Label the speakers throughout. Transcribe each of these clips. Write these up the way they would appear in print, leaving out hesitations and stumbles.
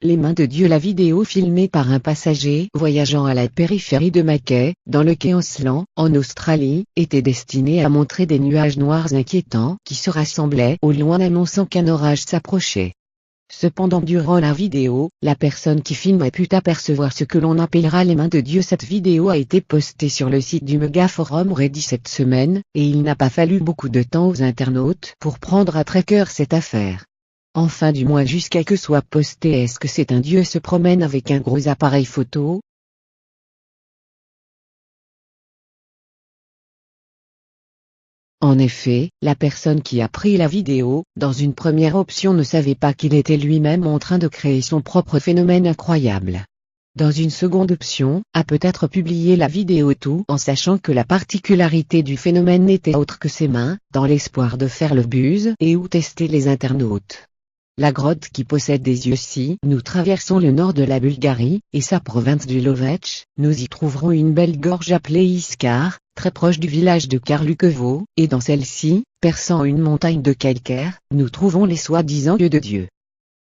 Speaker 1: Les mains de Dieu. La vidéo filmée par un passager voyageant à la périphérie de Mackay, dans le Queensland, en Australie, était destinée à montrer des nuages noirs inquiétants qui se rassemblaient au loin annonçant qu'un orage s'approchait. Cependant durant la vidéo, la personne qui filme a pu apercevoir ce que l'on appellera les mains de Dieu. Cette vidéo a été postée sur le site du Megaforum Reddit cette semaine, et il n'a pas fallu beaucoup de temps aux internautes pour prendre à trait-cœur cette affaire. Enfin du moins jusqu'à que soit posté est-ce que c'est un dieu se promène avec un gros appareil photo? En effet, la personne qui a pris la vidéo, dans une première option ne savait pas qu'il était lui-même en train de créer son propre phénomène incroyable. Dans une seconde option, a peut-être publié la vidéo tout en sachant que la particularité du phénomène n'était autre que ses mains, dans l'espoir de faire le buzz et ou tester les internautes. La grotte qui possède des yeux. Si nous traversons le nord de la Bulgarie, et sa province du Lovech, nous y trouverons une belle gorge appelée Iskar, très proche du village de Karlukovo, et dans celle-ci, perçant une montagne de calcaire, nous trouvons les soi-disant yeux de Dieu.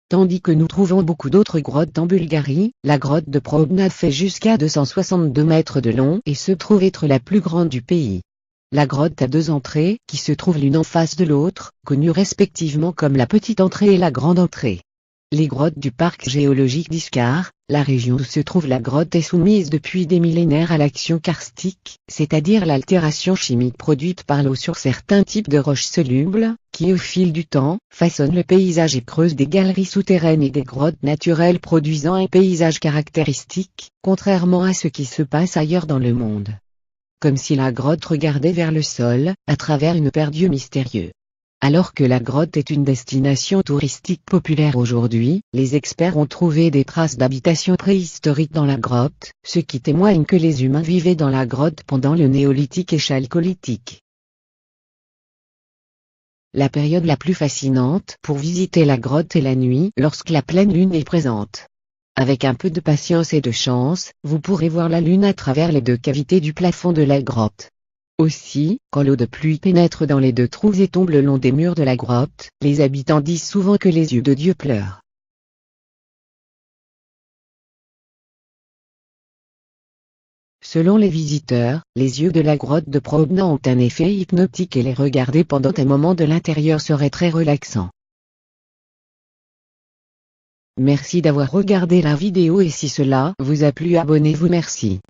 Speaker 1: Tandis que nous trouvons beaucoup d'autres grottes en Bulgarie, la grotte de Probna fait jusqu'à 262 mètres de long et se trouve être la plus grande du pays. La grotte a deux entrées, qui se trouvent l'une en face de l'autre, connues respectivement comme la petite entrée et la grande entrée. Les grottes du parc géologique d'Iskar, la région où se trouve la grotte est soumise depuis des millénaires à l'action karstique, c'est-à-dire l'altération chimique produite par l'eau sur certains types de roches solubles, qui au fil du temps, façonnent le paysage et creusent des galeries souterraines et des grottes naturelles produisant un paysage caractéristique, contrairement à ce qui se passe ailleurs dans le monde. Comme si la grotte regardait vers le sol, à travers une paire d'yeux mystérieux. Alors que la grotte est une destination touristique populaire aujourd'hui, les experts ont trouvé des traces d'habitation préhistorique dans la grotte, ce qui témoigne que les humains vivaient dans la grotte pendant le néolithique et chalcolithique. La période la plus fascinante pour visiter la grotte est la nuit lorsque la pleine lune est présente. Avec un peu de patience et de chance, vous pourrez voir la lune à travers les deux cavités du plafond de la grotte. Aussi, quand l'eau de pluie pénètre dans les deux trous et tombe le long des murs de la grotte, les habitants disent souvent que les yeux de Dieu pleurent. Selon les visiteurs, les yeux de la grotte de Probna ont un effet hypnotique et les regarder pendant un moment de l'intérieur serait très relaxant. Merci d'avoir regardé la vidéo et si cela vous a plu abonnez-vous. Merci.